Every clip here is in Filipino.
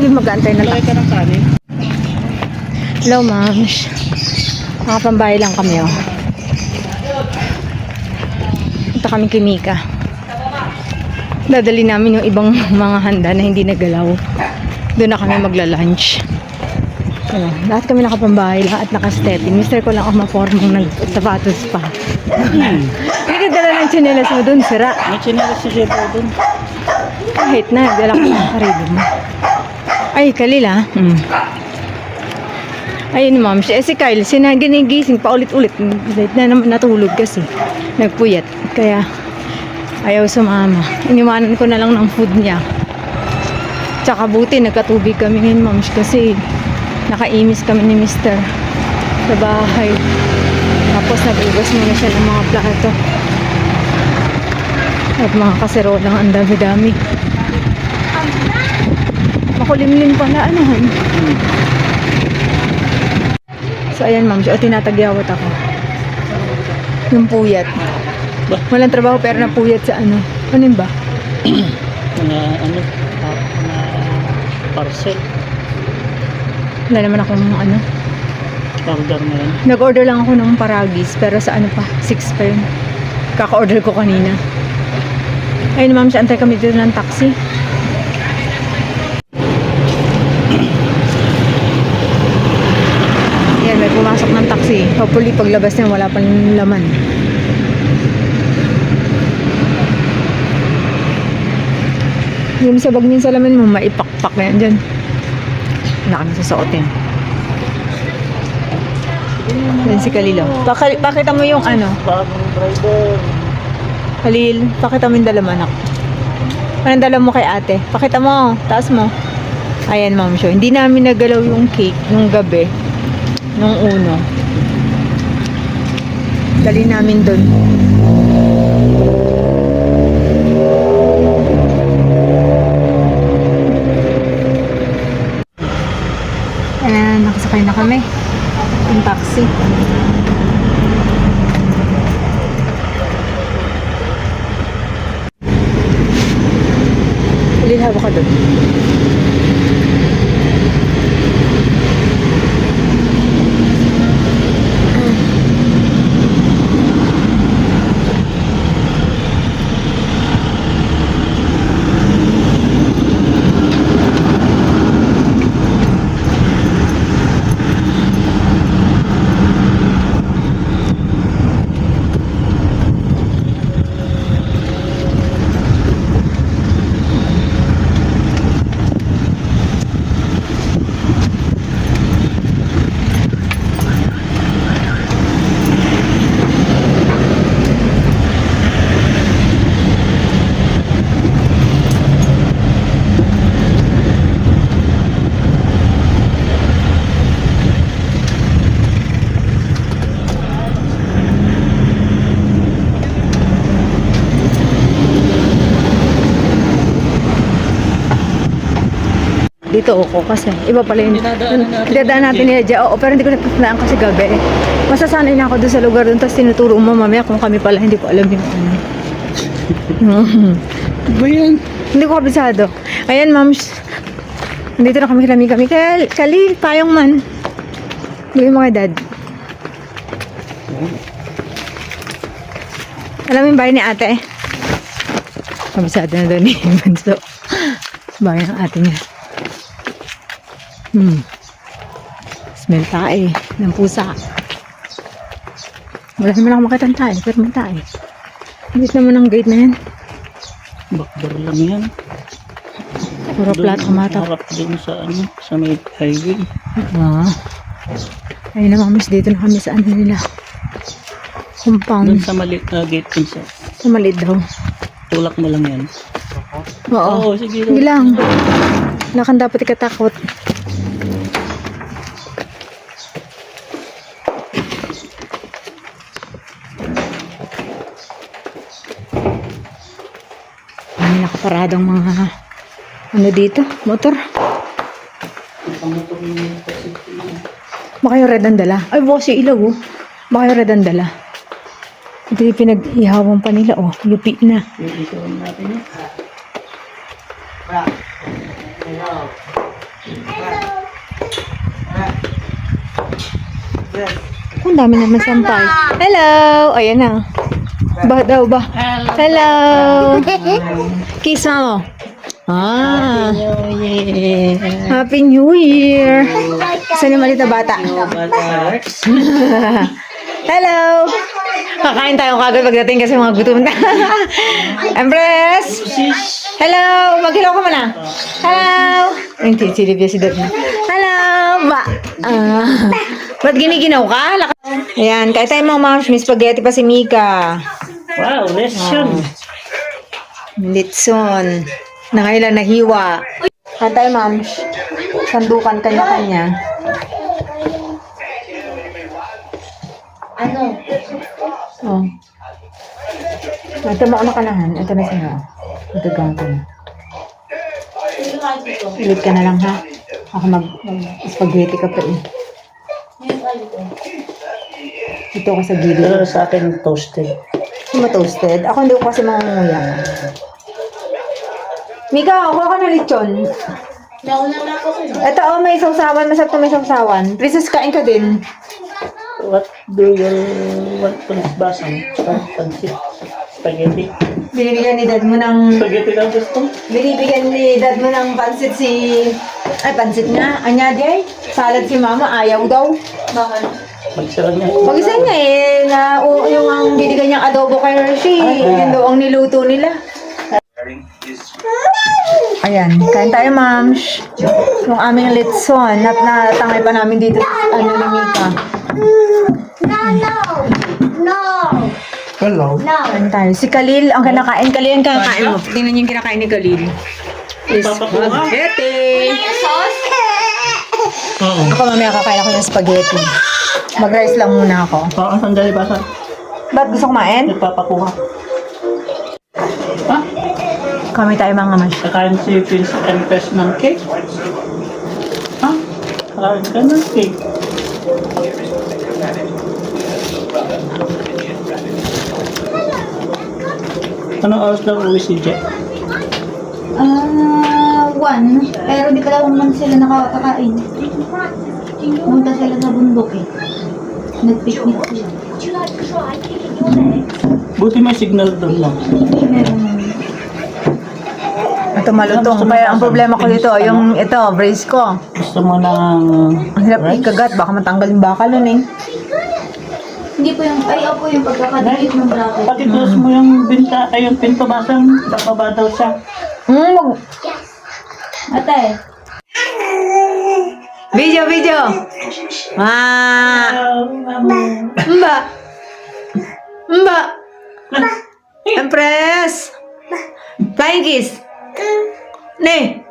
din mag-aantay na Lagay ka ng kanin. Hello, ma'ams. Nakapambahay lang kami, oh. Punta kami kay Mika. Dadali namin yung ibang mga handa na hindi nagalaw. Doon na kami magla-lunch. Ano, lahat kami nakapambahay lang at naka-stepping. Mister ko lang ako mapormang nag-sapatos pa. Hindi ka dala ng tsinelas mo doon, sira. May chinelas si Jepo doon. Kahit na, dala ko ng sarili mo. Ay, Kalila. Ayun, ma'am. Si Kyle, ginigising pa ulit-ulit. Late na naman natulog kasi. Nagpuyat. Kaya, ayaw sumama. Iniwanan ko na lang ng food niya. Tsaka buti, nagkatubig kami ngayon, ma'am. Kasi, nakaimis kami ni Mister sa bahay. Tapos, nag-ugas muna siya ng mga plato. At mga kaserolang ang dami-dami. Makulimlim pala, ano han? So, ayan, ma'am. So, tinatagyawat ako. Yung puyat. Walang trabaho pero napuyat sa ano. Ano yun ba? Mga parcel. Wala naman akong ano. Order na yan. Nag-order lang ako ng paragis pero sa ano pa, 6 pa yun. Kaka-order ko kanina. Ayun, ma'am, antay kami dito ng taxi. Ayan, may pumasok ng taxi. Hopefully, paglabas niya, wala pang laman. Yung sa bag niya sa laman mo, maipakpak na yan dyan. Wala kami susuotin. Yan si Kalilo. Pakita mo yung ano. Bagong driver. Halil, pakita mo yung dala mo, anak. Anong dala mo kay ate? Pakita mo, taas mo. Ayan, ma'am, show. Hindi namin nagalaw yung cake nung gabi. Nung uno. Dali namin doon. Ayan, nakasakay na kami. Yung taxi. Lilhawa ka doon. Dito ako kasi iba pala yung dinadaan natin nila dyan. Oo, pero hindi ko natatandaan kasi gabi. Masasanay na ako doon sa lugar doon, tapos tinuturo mo mamaya kung kami pala hindi ko alam yung ano. Ba yan? Hindi ko kabisado. Ayan, ma'ams. Nandito na kami kami. Kalil, payong man. Bigyan mo kay dad. Alam mo yung bahay ni ate? Kabisado na doon ni Banso. Bahay ng ate niya. Smell tae ng pusa. Wala naman ako makita ng tae, pero may tae. Hindi naman ang gate na yan. Backdoor lang yan. Puro plato matak. Harap din sa ano, sa may highway. Ayun na, mamis, dito na kami sa ano nila. Compound. Doon sa maliit na gate din sa. Sa maliit daw. Tulak mo lang yan. Oo. Sige. Sige lang. Wala kang dapat ikatakot. May nakaparadang mga ano dito, motor. Baka yung red ang dala. Ay, boss, yung ilaw, oh. Baka yung red ang dala. Ito yung pinag-ihawang pa nila, oh. Yupi na. Ang dami naman sampay. Hello! Ayan na. Ba daw ba? Hello! Kiss mo. Ah. Happy New Year! Saan yung maliit na bata? Hello! Kakain tayo kagad pagdating kasi mga gutom na. Empress! Hello! Mag-hello ka muna. Hello! Ay, si Livia si Dad. Hello! Ba? Ba't giniginaw ka? Ayan, kahit tayo mga moms, may spaghetti pa si Mika. Wow, lesson. Litson. Nangailan na hiwa. Kahit tayo moms, sandukan kanya-kanya. Ano? Oh. Ito mo makanahan. Ito na siya. Magagang ko na. Ulit ka na lang ha. Ako mag-spaghetti ka pa eh. Ito ka sa gilid. Pero sa akin, toasted. Hindi mo toasted? Ako hindi ko kasi mangunguya. Mika, kuha ka na lechon. Nauna na ako sa'yo. Ito oh, may sausawan. Masarap to may sausawan. Princess, kain ka din. What do you want to basang? Pansit? Spaghetti? Binibigyan ni dad mo ng... Spaghetti lang gusto? Binibigyan ni dad mo ng pansit si... Ay, pansit nga. Anya, Jay? Salad si mama. Ayaw daw. Bakit? Magsalang niya. Mag-isa niya eh. Yung ang binigyan niyang adobo kay Hershey. Yun daw ang niluto nila. Ayan. Kain tayo, mams. Yung aming litson. Natangay pa namin dito. Ano ni Mika. No! Hello. No! Kain tayo. Si Khalil, ang kinakain. Khalil, ang kinakain mo. Tingnan niyo yung kinakain ni Khalil. Is spaghetti. Sauce? Oo. Ako mamaya kakain ako ng spaghetti. Mag-rice lang muna ako. Oo, sandali ba sa? Ba't gusto kumain? Nagpapakuha. Ha? Kami tayo mga mas. Kakain si Prince Empress ng cake? Ha? Kakain ka ng cake? Anong oras daw uwi si Jack? 1. Pero di pala naman sila nakakakain. Pumunta sila sa bundok eh. Nag-picnic sila. Buti may signal doon lang. Meron naman. Ito malutong. Kaya ang problema ko dito, yung ito, brace ko. Gusto mo ng Ang hirap ikagat. Baka matanggal yung bakal nun eh. Hindi po yung, ay opo yung pagkakadikit ng bracket. pati close mo yung binta, ay yung pinto basang, bababa daw siya. Ate, Video, video. Mba. Mba. Empress. Flying kiss. Ne.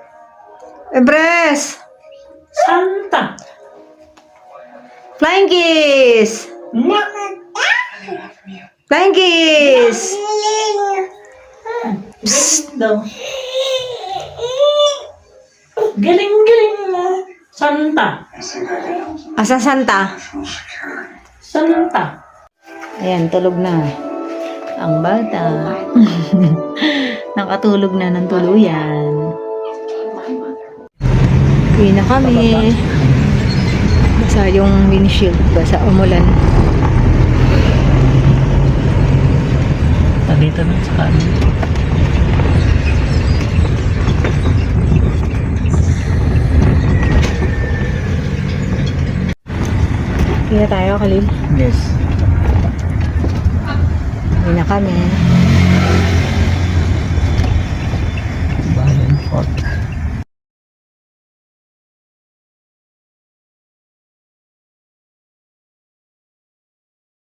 Empress. Santa! Flying kiss. Ma! Flying kiss. Psst daw. Galing-galing mo. Santa! Asa Santa? Santa! Ayan, tulog na. Ang bata. Nakatulog na ng tuluyan. Uwi na kami. Basa yung windshield. Basa umulan. Dito na sa kanin. Uwi na tayo, Khalil. Yes. Uwi na kami. Bayan 4.